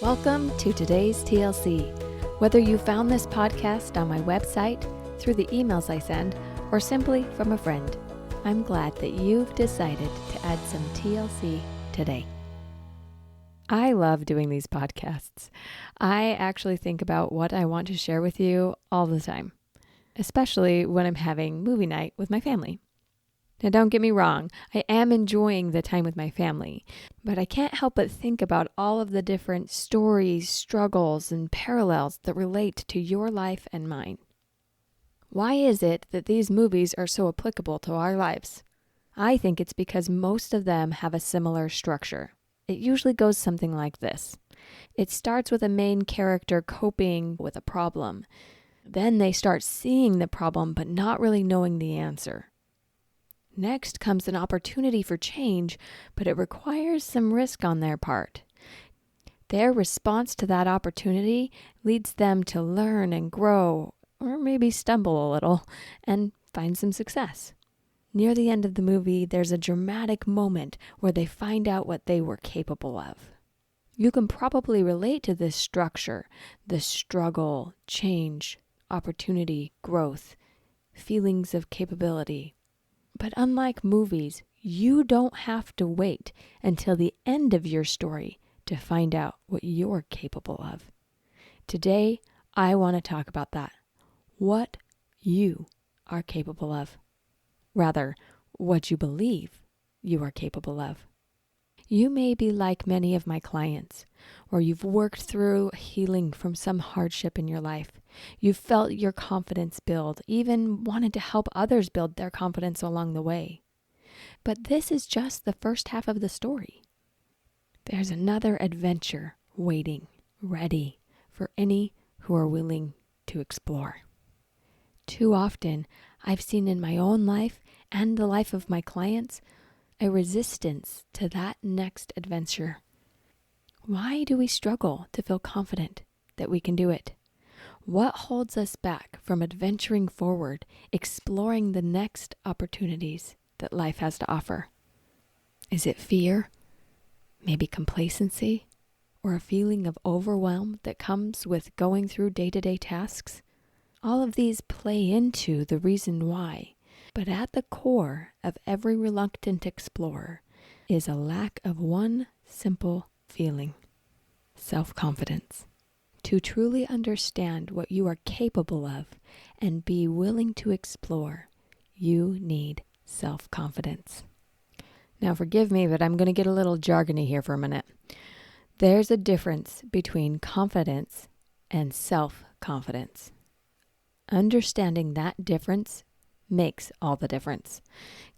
Welcome to today's TLC. Whether you found this podcast on my website, through the emails I send, or simply from a friend, I'm glad that you've decided to add some TLC today. I love doing these podcasts. I actually think about what I want to share with you all the time, especially when I'm having movie night with my family. Now, don't get me wrong, I am enjoying the time with my family, but I can't help but think about all of the different stories, struggles, and parallels that relate to your life and mine. Why is it that these movies are so applicable to our lives? I think it's because most of them have a similar structure. It usually goes something like this. It starts with a main character coping with a problem. Then they start seeing the problem but not really knowing the answer. Next comes an opportunity for change, but it requires some risk on their part. Their response to that opportunity leads them to learn and grow, or maybe stumble a little, and find some success. Near the end of the movie, there's a dramatic moment where they find out what they were capable of. You can probably relate to this structure, the struggle, change, opportunity, growth, feelings of capability. But unlike movies, you don't have to wait until the end of your story to find out what you're capable of. Today, I want to talk about that. What you are capable of. Rather, what you believe you are capable of. You may be like many of my clients, or you've worked through healing from some hardship in your life. You've felt your confidence build, even wanted to help others build their confidence along the way. But this is just the first half of the story. There's another adventure waiting, ready for any who are willing to explore. Too often, I've seen in my own life and the life of my clients a resistance to that next adventure. Why do we struggle to feel confident that we can do it? What holds us back from adventuring forward, exploring the next opportunities that life has to offer? Is it fear? Maybe complacency? Or a feeling of overwhelm that comes with going through day-to-day tasks? All of these play into the reason why. But at the core of every reluctant explorer is a lack of one simple feeling: self-confidence. To truly understand what you are capable of and be willing to explore, you need self-confidence. Now forgive me, but I'm going to get a little jargony here for a minute. There's a difference between confidence and self-confidence. Understanding that difference makes all the difference.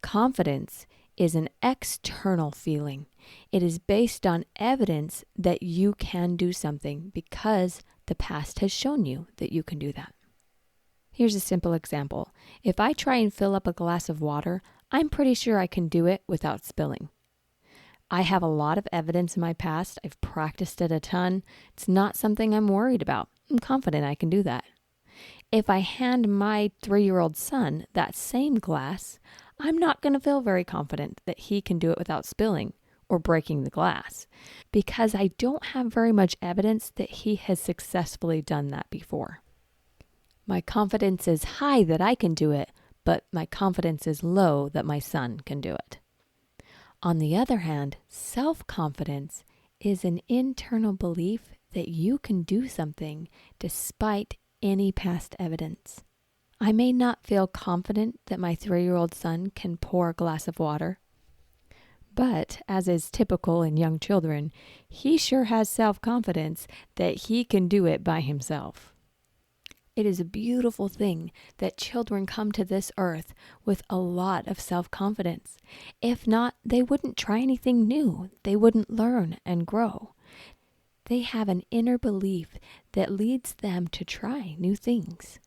Confidence is an external feeling. It is based on evidence that you can do something because the past has shown you that you can do that. Here's a simple example. If I try and fill up a glass of water, I'm pretty sure I can do it without spilling. I have a lot of evidence in my past. I've practiced it a ton. It's not something I'm worried about. I'm confident I can do that. If I hand my 3-year-old son that same glass, I'm not going to feel very confident that he can do it without spilling or breaking the glass, because I don't have very much evidence that he has successfully done that before. My confidence is high that I can do it, but my confidence is low that my son can do it. On the other hand, self-confidence is an internal belief that you can do something despite any past evidence. I may not feel confident that my 3-year-old son can pour a glass of water, but as is typical in young children, he sure has self-confidence that he can do it by himself. It is a beautiful thing that children come to this earth with a lot of self-confidence. If not, they wouldn't try anything new. They wouldn't learn and grow. They have an inner belief that leads them to try new things.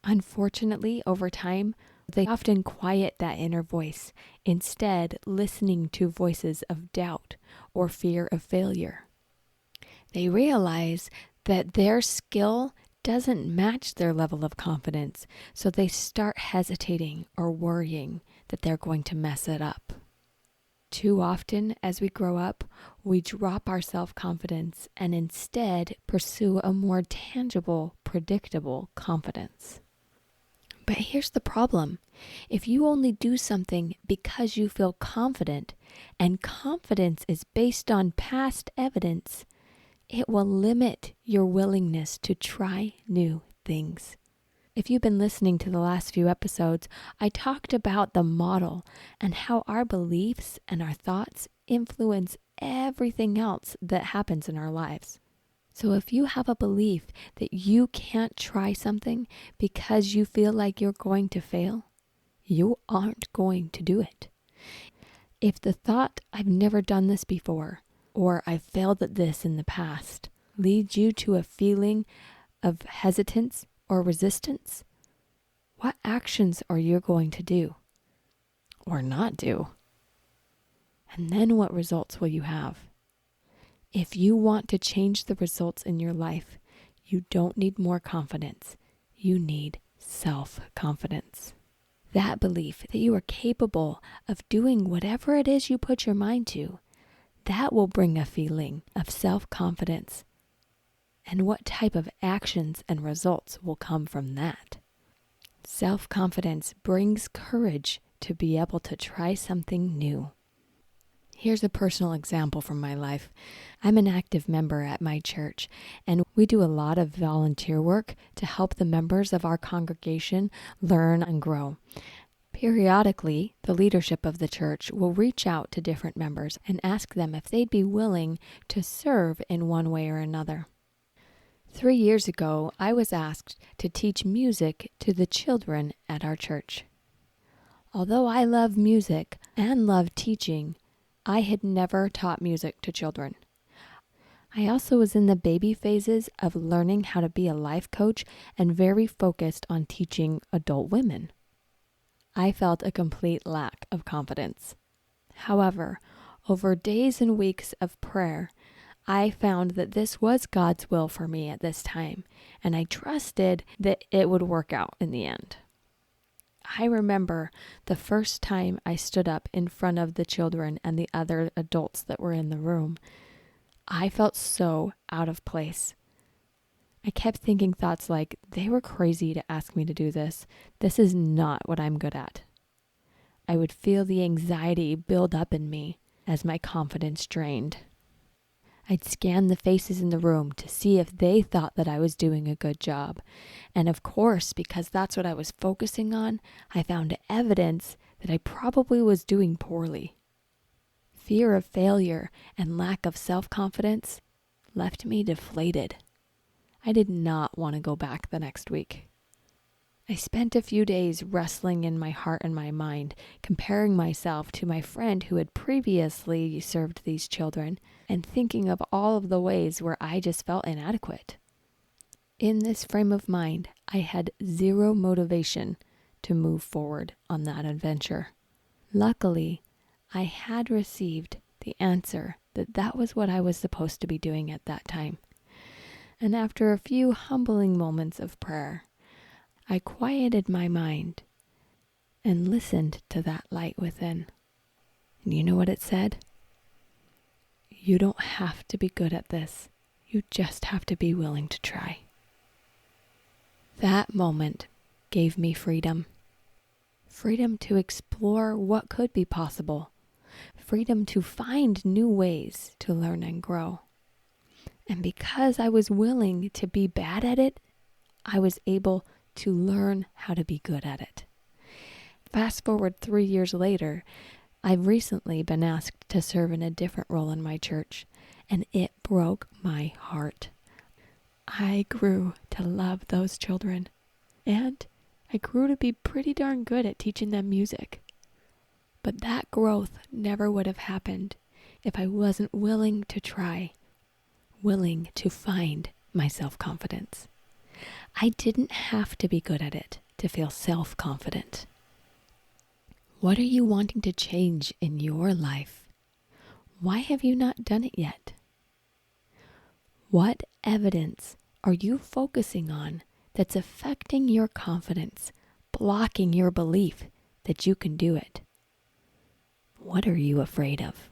Unfortunately, over time, they often quiet that inner voice, instead listening to voices of doubt or fear of failure. They realize that their skill doesn't match their level of confidence, so they start hesitating or worrying that they're going to mess it up. Too often, as we grow up, we drop our self-confidence and instead pursue a more tangible, predictable confidence. But here's the problem. If you only do something because you feel confident, and confidence is based on past evidence, it will limit your willingness to try new things. If you've been listening to the last few episodes, I talked about the model and how our beliefs and our thoughts influence everything else that happens in our lives. So if you have a belief that you can't try something because you feel like you're going to fail, you aren't going to do it. If the thought, I've never done this before, or I've failed at this in the past, leads you to a feeling of hesitance or resistance, what actions are you going to do or not do? And then what results will you have? If you want to change the results in your life, you don't need more confidence. You need self-confidence. That belief that you are capable of doing whatever it is you put your mind to, that will bring a feeling of self-confidence. And what type of actions and results will come from that? Self-confidence brings courage to be able to try something new. Here's a personal example from my life. I'm an active member at my church, and we do a lot of volunteer work to help the members of our congregation learn and grow. Periodically, the leadership of the church will reach out to different members and ask them if they'd be willing to serve in one way or another. 3 years ago, I was asked to teach music to the children at our church. Although I love music and love teaching, I had never taught music to children. I also was in the baby phases of learning how to be a life coach and very focused on teaching adult women. I felt a complete lack of confidence. However, over days and weeks of prayer, I found that this was God's will for me at this time, and I trusted that it would work out in the end. I remember the first time I stood up in front of the children and the other adults that were in the room. I felt so out of place. I kept thinking thoughts like, they were crazy to ask me to do this. This is not what I'm good at. I would feel the anxiety build up in me as my confidence drained. I'd scan the faces in the room to see if they thought that I was doing a good job. And of course, because that's what I was focusing on, I found evidence that I probably was doing poorly. Fear of failure and lack of self-confidence left me deflated. I did not want to go back the next week. I spent a few days wrestling in my heart and my mind, comparing myself to my friend who had previously served these children, and thinking of all of the ways where I just felt inadequate. In this frame of mind, I had zero motivation to move forward on that adventure. Luckily, I had received the answer that that was what I was supposed to be doing at that time. And after a few humbling moments of prayer, I quieted my mind and listened to that light within. And you know what it said? You don't have to be good at this. You just have to be willing to try. That moment gave me freedom. Freedom to explore what could be possible. Freedom to find new ways to learn and grow. And because I was willing to be bad at it, I was able to learn how to be good at it. Fast forward 3 years later, I've recently been asked to serve in a different role in my church, and it broke my heart. I grew to love those children, and I grew to be pretty darn good at teaching them music. But that growth never would have happened if I wasn't willing to try, willing to find my self-confidence. I didn't have to be good at it to feel self-confident. What are you wanting to change in your life? Why have you not done it yet? What evidence are you focusing on that's affecting your confidence, blocking your belief that you can do it? What are you afraid of?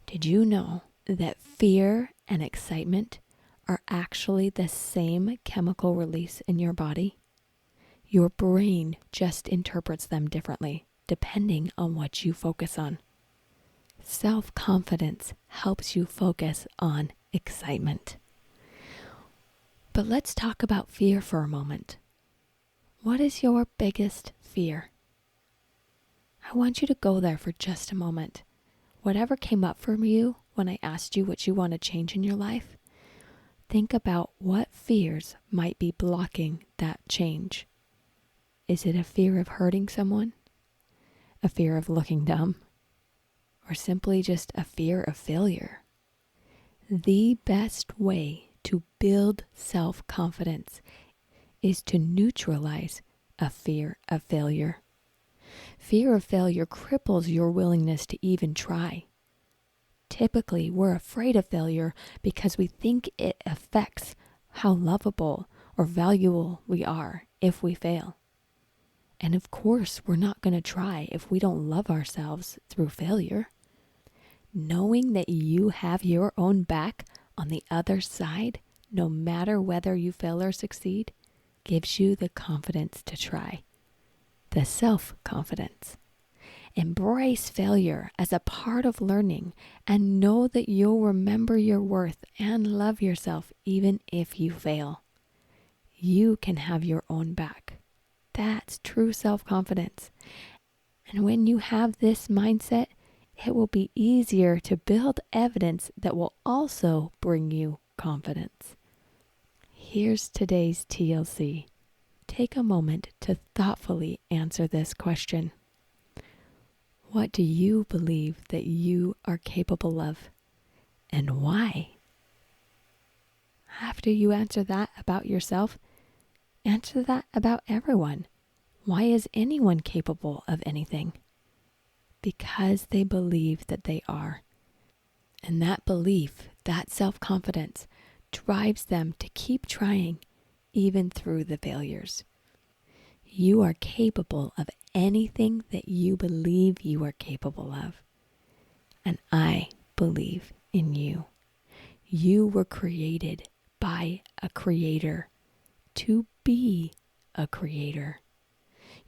Did you know that fear and excitement are actually the same chemical release in your body? Your brain just interprets them differently depending on what you focus on. Self-confidence helps you focus on excitement. But let's talk about fear for a moment. What is your biggest fear? I want you to go there for just a moment. Whatever came up for you when I asked you what you want to change in your life, think about what fears might be blocking that change. Is it a fear of hurting someone? A fear of looking dumb? Or simply just a fear of failure? The best way to build self-confidence is to neutralize a fear of failure. Fear of failure cripples your willingness to even try. Typically, we're afraid of failure because we think it affects how lovable or valuable we are if we fail. And of course, we're not going to try if we don't love ourselves through failure. Knowing that you have your own back on the other side, no matter whether you fail or succeed, gives you the confidence to try. The self-confidence. Embrace failure as a part of learning and know that you'll remember your worth and love yourself even if you fail. You can have your own back. That's true self-confidence. And when you have this mindset, it will be easier to build evidence that will also bring you confidence. Here's today's TLC. Take a moment to thoughtfully answer this question. What do you believe that you are capable of, and why? After you answer that about yourself, answer that about everyone. Why is anyone capable of anything? Because they believe that they are. And that belief, that self-confidence, drives them to keep trying even through the failures. You are capable of anything that you believe you are capable of. And I believe in you. You were created by a creator to be a creator.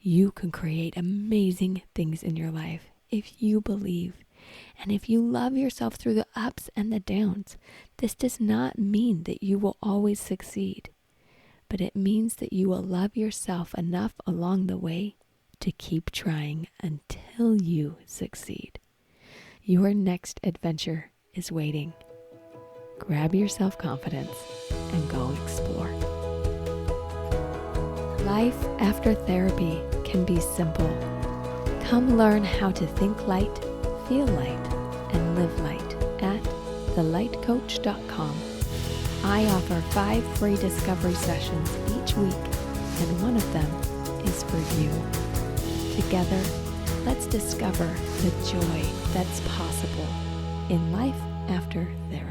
You can create amazing things in your life if you believe. And if you love yourself through the ups and the downs, this does not mean that you will always succeed, but it means that you will love yourself enough along the way to keep trying until you succeed. Your next adventure is waiting. Grab your self-confidence and go explore. Life after therapy can be simple. Come learn how to think light, feel light, and live light at thelightcoach.com. I offer 5 free discovery sessions each week, and one of them is for you. Together, let's discover the joy that's possible in life after therapy.